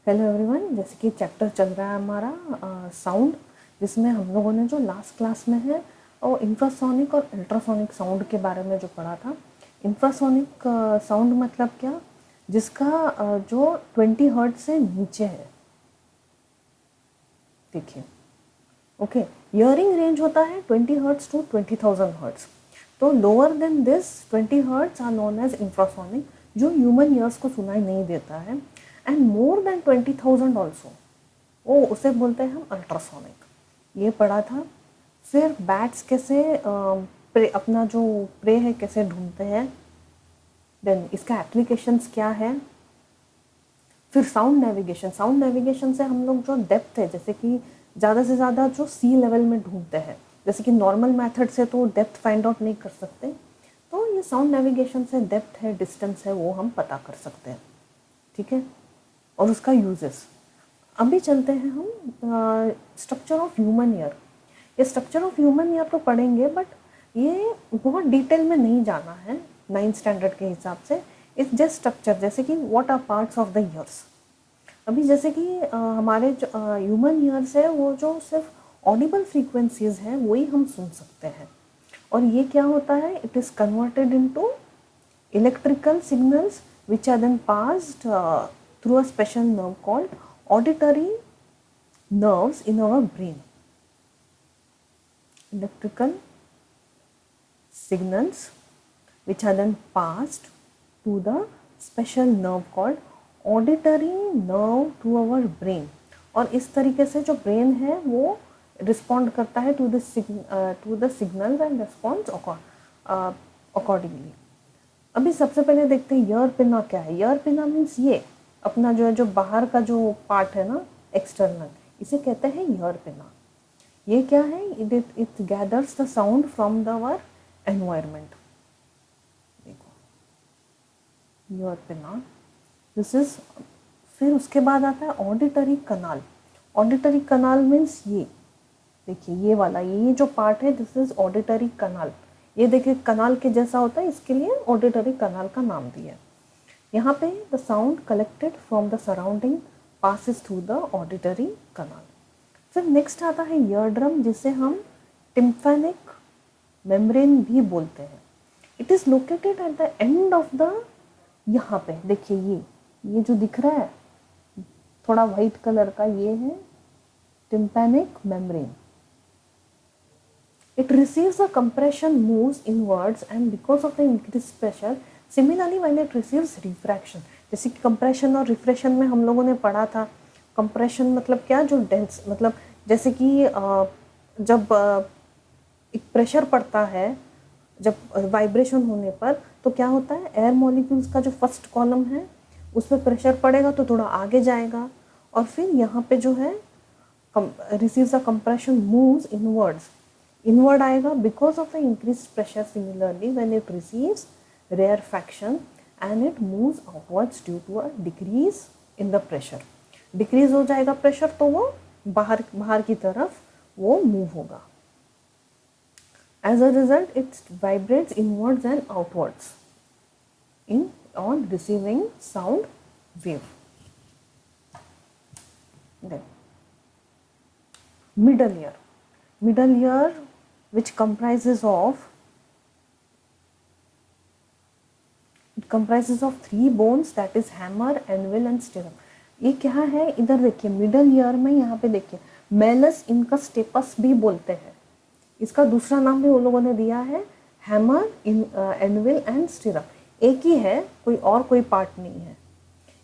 Hello everyone, जैसे कि chapter चल रहा है हमारा साउंड, जिसमें हम लोगों ने जो लास्ट क्लास में है और इंफ्रासोनिक और अल्ट्रासोनिक साउंड के बारे में जो पढ़ा था। इंफ्रासोनिक साउंड मतलब क्या, जिसका जो 20 हर्ट्ज से नीचे है। देखिए, ओके, हियरिंग रेंज होता है 20 हर्ट्ज टू 20,000 हर्ट्ज। तो lower than this 20 hertz are known as infrasonic, जो ह्यूमन ईयर्स को सुनाई नहीं देता है। एंड मोर देन 20,000 ऑल्सो, वो उसे बोलते हैं हम अल्ट्रासोनिक। ये पढ़ा था। फिर बैट्स कैसे अपना जो प्रे है कैसे ढूंढते हैं, देन इसका एप्लीकेशंस क्या है। फिर साउंड नेविगेशन से हम लोग जो डेप्थ है, जैसे कि ज़्यादा से ज़्यादा जो सी लेवल में ढूंढते हैं, जैसे कि नॉर्मल मेथड से तो डेप्थ फाइंड आउट नहीं कर सकते, तो ये साउंड नेविगेशन से डेप्थ है, डिस्टेंस है, वो हम पता कर सकते हैं। ठीक है, और उसका यूजेस। अभी चलते हैं हम स्ट्रक्चर ऑफ ह्यूमन ईयर। ये स्ट्रक्चर ऑफ ह्यूमन ईयर तो पढ़ेंगे, बट ये बहुत डिटेल में नहीं जाना है 9th स्टैंडर्ड के हिसाब से। इट्स जस्ट स्ट्रक्चर, जैसे कि what are parts of the ears. अभी जैसे कि हमारे जो ह्यूमन ईयर्स है, वो जो सिर्फ ऑडिबल फ्रीक्वेंसीज हैं वही हम सुन सकते हैं। और ये क्या होता है, it is converted into electrical signals which are then passed through a special nerve called auditory nerves in our brain. Electrical signals which are then passed to the special nerve called auditory nerve to our brain. और इस तरीके से जो brain है वो respond करता है to the signal and response accordingly. अभी सबसे पहले देखते हैं ईयर पिना क्या है। ईयर पिना मीन्स ये अपना जो है, जो बाहर का जो पार्ट है ना, एक्सटर्नल, इसे कहते हैं ईयर पिना। ये क्या है, it gathers the sound from the our environment. देखो, ईयर पिना, दिस इज। फिर उसके बाद आता है auditory canal. Auditory canal means ये देखिए, ये वाला, ये जो पार्ट है, दिस इज ऑडिटरी कनाल। ये देखिए कनाल के जैसा होता है, इसके लिए ऑडिटरी कनाल का नाम दिया। यहाँ पे the sound collected from the surrounding passes through the auditory canal. फिर नेक्स्ट आता है ईयर ड्रम, जिसे हम टिम्फैनिक मेम्ब्रेन भी बोलते हैं। It is located at the end of the, यहाँ पे देखिए ये जो दिख रहा है थोड़ा वाइट कलर का, ये है tympanic membrane. It receives a compression, moves inwards, and because of the increased pressure, similarly when it receives refraction, जैसे कि कंप्रेशन और रिफ्रेक्शन में हम लोगों ने पढ़ा था। कंप्रेशन मतलब क्या, जो डेंस, मतलब जैसे कि जब एक प्रेशर पड़ता है, जब वाइब्रेशन होने पर, तो क्या होता है, एयर मॉलिक्यूल्स का जो फर्स्ट कॉलम है उस पर प्रेशर पड़ेगा तो थोड़ा आगे जाएगा, और फिर यहाँ पे जो है receives a compression, moves inwards, inward आएगा because of the increased pressure. Similarly when it receives rarefaction and it moves outwards due to a decrease in the pressure. Decrease हो जाएगा प्रेशर, तो वो बाहर की तरफ वो मूव होगा। As a result it vibrates inwards and outwards in on receiving sound wave. Then middle ear, which comprises of three bones, that is hammer, anvil and stirrup. ये क्या है, इधर देखिए मिडल ईयर में, यहाँ पे देखिए मेलस इनका स्टेपस भी बोलते हैं। इसका दूसरा नाम भी वो लोगों ने दिया है, हैमर, एनविल एंड स्टिरप। एक ही है, कोई पार्ट नहीं है।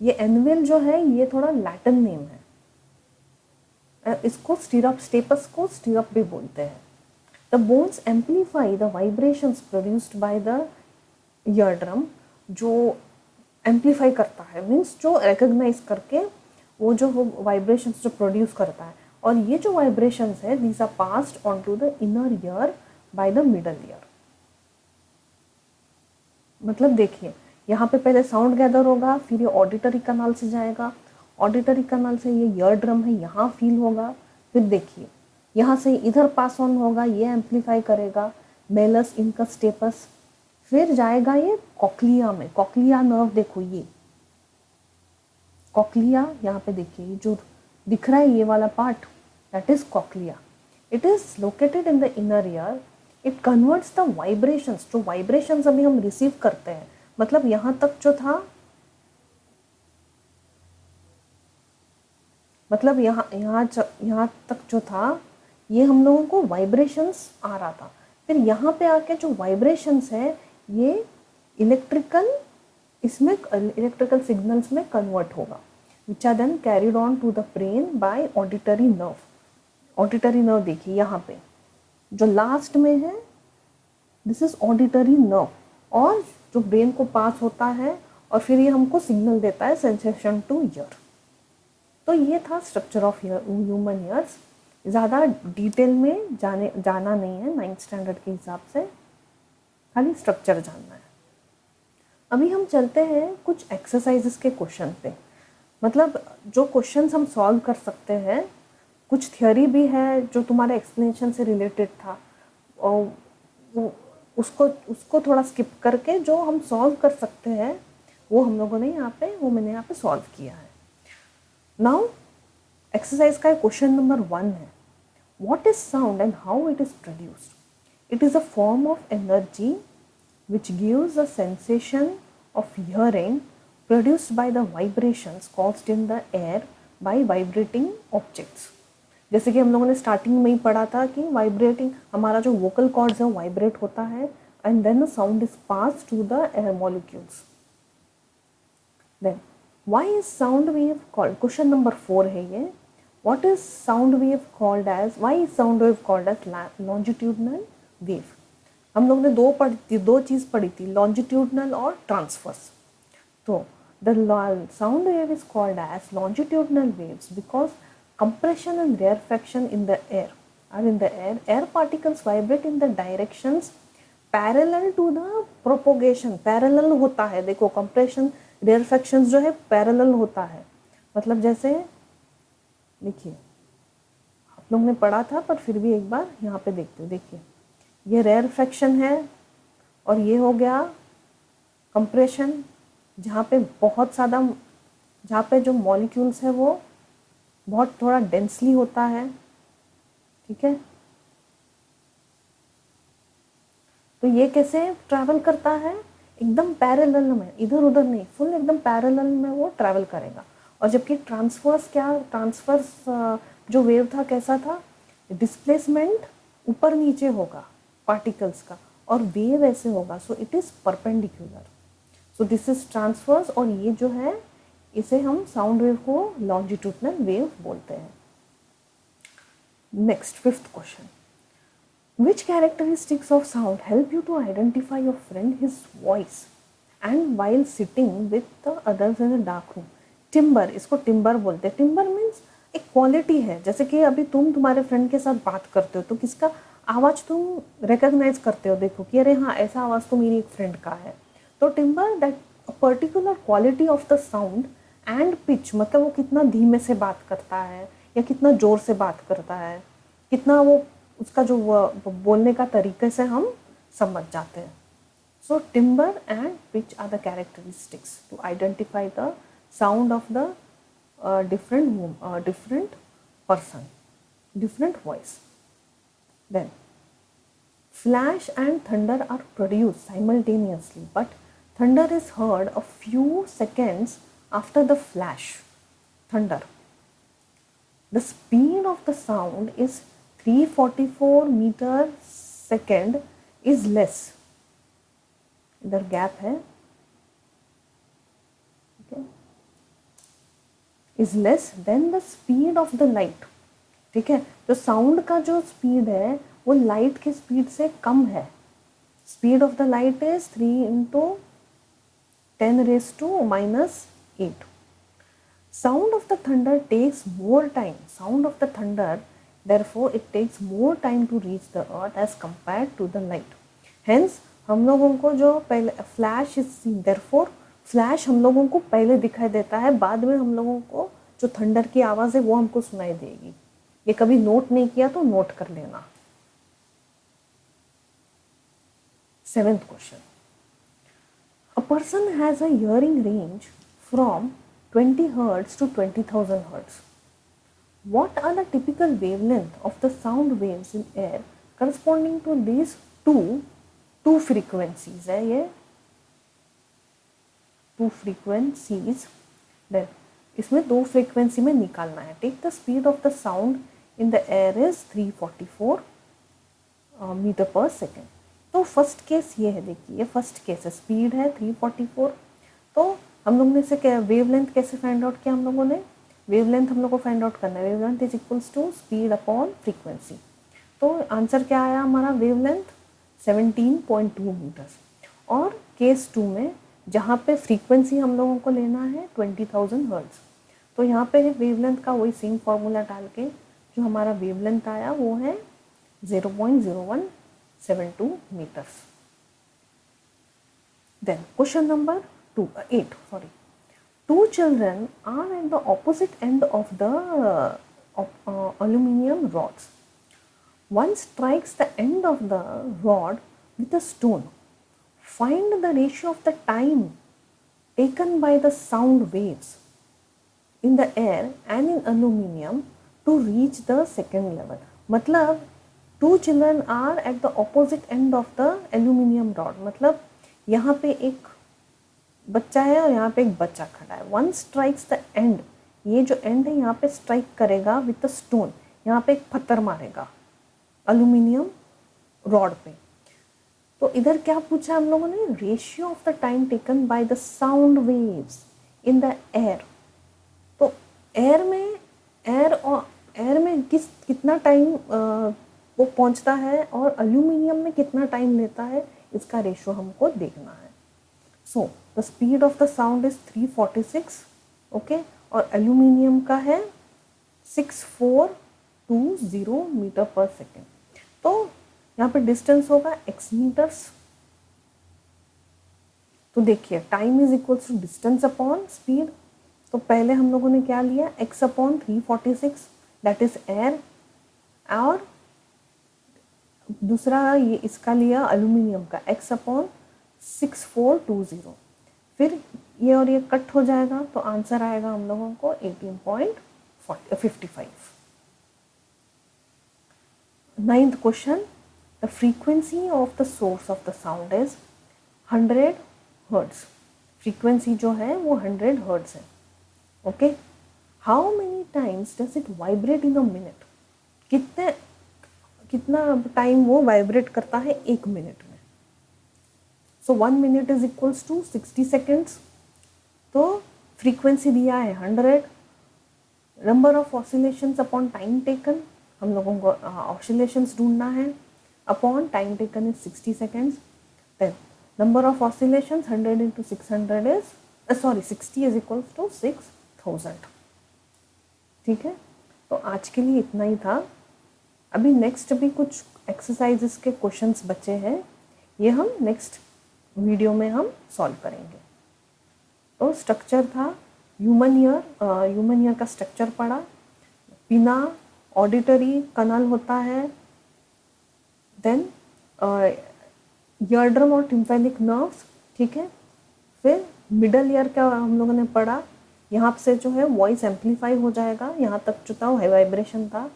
ये एनविल जो है ये थोड़ा लैटिन नेम है, इसको स्टेपस को स्टिरप भी बोलते हैं। The bones amplify the vibrations produced by the ear drum. जो एम्पलीफाई करता है मीन्स जो रिकग्नाइज करके वो जो वाइब्रेशंस जो प्रोड्यूस करता है, और ये जो वाइब्रेशंस है these are passed on to the inner ear by the middle ear. मतलब देखिए, यहाँ पे पहले साउंड गैदर होगा, फिर ये ऑडिटरी कनाल से जाएगा, ऑडिटरी कनाल से ये ईयर ड्रम है यहाँ फील होगा, फिर देखिए यहाँ से इधर पास ऑन होगा, ये एम्पलीफाई करेगा, मेलस इनका स्टेपस, फिर जाएगा ये कॉक्लिया में। कॉक्लिया नर्व देखो, ये कॉक्लिया, यहाँ पे देखिए जो दिख रहा है ये वाला part, that is cochlea. It is located in the inner year. It converts the vibrations, जो वाइब्रेशंस अभी हम रिसीव करते हैं, मतलब यहाँ तक जो था, मतलब यहाँ तक जो था ये हम लोगों को वाइब्रेशंस आ रहा था. फिर यहाँ पे आके जो वाइब्रेशंस है ये इलेक्ट्रिकल सिग्नल्स में कन्वर्ट होगा, which are then carried on to the brain by auditory nerve. Auditory nerve देखिए यहाँ पे जो लास्ट में है, दिस इज ऑडिटरी नर्व, और जो ब्रेन को पास होता है और फिर ये हमको सिग्नल देता है सेंसेशन टू ईयर. तो ये था स्ट्रक्चर ऑफ ह्यूमन ईयर्स. ज़्यादा डिटेल में जाना नहीं है 9th स्टैंडर्ड के हिसाब से, खाली स्ट्रक्चर जानना है. अभी हम चलते हैं कुछ एक्सरसाइजेस के क्वेश्चन पे. मतलब जो क्वेश्चंस हम सॉल्व कर सकते हैं, कुछ थियोरी भी है जो तुम्हारे एक्सप्लेनेशन से रिलेटेड था, और उसको थोड़ा स्किप करके जो हम सॉल्व कर सकते हैं वो हम लोगों ने मैंने यहाँ पे सॉल्व किया है. नाउ एक्सरसाइज का क्वेश्चन नंबर 1 है, what is sound and how it is produced. It is a form of energy which gives a sensation of hearing produced by the vibrations caused in the air by vibrating objects. जैसे कि हम लोगों ने starting में ही पढ़ा था कि vibrating, हमारा जो वोकल कॉर्ड्स है वो वाइब्रेट होता है and then sound is pass to the air molecules. Then why is sound wave called, question number 4 है ये, what is sound wave called as, why is sound wave called as longitudinal wave. हम लोग ने दो चीज़ पढ़ी थी, longitudinal और transverse. तो the sound wave is called as longitudinal waves because compression and rarefaction in the air are in the air. Air particles vibrate in the directions parallel to the propagation. Parallel होता है, देखो compression rarefaction जो है parallel होता है. मतलब जैसे देखिए आप लोग ने पढ़ा था पर फिर भी एक बार यहाँ पे देखते हो. देखिए ये रेयरफेक्शन है और ये हो गया कंप्रेशन, जहाँ पे बहुत ज़्यादा, जहाँ पे जो मॉलिक्यूल्स है वो बहुत थोड़ा डेंसली होता है. ठीक है, तो ये कैसे ट्रैवल करता है, एकदम पैरेलल में, इधर उधर नहीं, फुल एकदम पैरेलल में वो ट्रैवल करेगा. और जबकि ट्रांसवर्स जो वेव था कैसा था, डिस्प्लेसमेंट ऊपर नीचे होगा पार्टिकल्स का, और वेव ऐसे होगा. So it is perpendicular. So this is transverse, और ये जो है इसे हम साउंड वेव को लॉन्जिट्यूडनल वेव बोलते हैं. Next 5th question, which characteristics of sound help you to identify your friend his voice and while sitting with the others in a dark room. Timbre, इसको टिम्बर बोलते हैं. Timber means एक quality है, जैसे कि अभी तुम तुम्हारे फ्रेंड के साथ बात करते हो तो किसका आवाज़ तुम रिकग्नाइज करते हो, देखो कि अरे हाँ ऐसा आवाज़ तो मेरी एक फ्रेंड का है. तो timber that particular quality of the sound and pitch, मतलब वो कितना धीमे से बात करता है या कितना ज़ोर से बात करता है, कितना वो उसका जो बोलने का तरीके से हम समझ जाते हैं. So timbre and pitch are the characteristics to identify the sound of the different person, different voice. Then flash and thunder are produced simultaneously, but thunder is heard a few seconds after the flash. Thunder, the speed of the sound is 344 meter second is less, इधर gap है, is less than the speed of the light. ठीक है, तो sound का जो speed है वो light की स्पीड से कम है. Speed of the light is 3 × 10⁻⁻8. Sound of the thunder takes more time. Sound of the thunder therefore it takes more time to reach the earth as compared to the light. Hence हम लोगों को जो पहले flash is seen, therefore flash हम लोगों को पहले दिखाई देता है, बाद में हम लोगों को जो थंडर की आवाज़ है वो हमको सुनाई देगी. ये कभी नोट नहीं किया तो नोट कर लेना. 7th question, a person has a hearing range from 20 hertz to 20,000 hertz. What are the typical wavelength of the sound waves in air corresponding to these two frequencies है ये two frequencies. Then इसमें दो frequency में निकालना है. Take the speed of the sound in the air is 344 metre पर second. तो first case ये है, देखिए ये फर्स्ट केस है, स्पीड है 344. तो हम लोग ने से क्या वेवलेंथ कैसे फाइंड आउट किया, हम लोगों ने वेवलेंथ हम लोग को फाइंड आउट करना है. Wavelength is equals to speed upon frequency. तो आंसर क्या आया हमारा, वेवलेंथ 17.2 मीटर्स. और केस 2 में जहाँ पे फ्रीक्वेंसी हम लोगों को लेना है 20,000 हर्ट्ज, तो यहाँ पे वेवलेंथ का वही सेम फॉर्मूला डाल के जो हमारा वेवलेंथ आया वो है 0.0172 meters. Then question number 8. Two children are at the opposite end of the aluminum rods. One strikes the end of the rod with a stone. Find the ratio of the time taken by the sound waves in the air and in aluminum to reach the second level. मतलब two children are at the opposite end of the aluminium rod. मतलब यहाँ पे एक बच्चा है और यहाँ पे एक बच्चा खड़ा है. वन स्ट्राइक्स द एंड, ये जो एंड है यहाँ पे स्ट्राइक करेगा विद द स्टोन, यहाँ पे एक पत्थर मारेगा एल्यूमिनियम रॉड पे. तो इधर क्या पूछा हम लोगों ने, ratio of the time taken by the sound waves in the air. तो एयर में कितना टाइम वो पहुंचता है और एल्यूमिनियम में कितना टाइम लेता है, इसका रेशियो हमको देखना है. So the speed of the sound is 346, okay, और एल्यूमिनियम का है 6420 मीटर पर सेकेंड. तो यहाँ पे डिस्टेंस होगा x मीटर्स. तो देखिए time is equal to distance upon speed. तो पहले हम लोगों ने क्या लिया, x upon 346 that is air, और दूसरा ये इसका लिया एल्यूमिनियम का x अपॉन 6420. फिर ये और ये कट हो जाएगा तो आंसर आएगा हम लोगों को 18.55. Ninth question, the frequency of the source of the sound is 100 hertz. Frequency जो है वो 100 हर्ट्ज है. Okay, how many times does it vibrate in a minute. कितना टाइम वो वाइब्रेट करता है एक मिनट में. So 1 minute is equals to 60 seconds. तो फ्रीक्वेंसी दिया है 100, number of oscillations upon time taken, हम लोगों को ऑसिलेशंस ढूंढना है, upon time taken is 60 seconds. Then number of oscillations 100 into 600 is 60 is equals to 6000. ठीक है, तो आज के लिए इतना ही था. अभी नेक्स्ट भी कुछ एक्सरसाइजेस के क्वेश्चंस बचे हैं, ये हम नेक्स्ट वीडियो में हम सॉल्व करेंगे. तो स्ट्रक्चर था ह्यूमन ईयर का स्ट्रक्चर पढ़ा. पिना ऑडिटरी कनल होता है. देन ईयरड्रम और टिम्पैनिक नर्व्स, ठीक है. फिर मिडल ईयर का हम लोगों ने पढ़ा, यहाँ से जो है वॉइस एम्पलीफाई हो जाएगा, यहाँ तक जो था वो वाइब्रेशन था.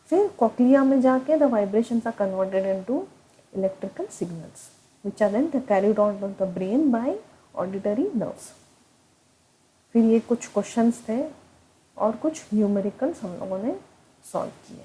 फिर कॉक्लिया में जाके the vibrations are converted into electrical signals which are then carried on to the brain by auditory nerves. फिर ये कुछ क्वेश्चंस थे और कुछ न्यूमेरिकल्स हम लोगों ने सॉल्व किए.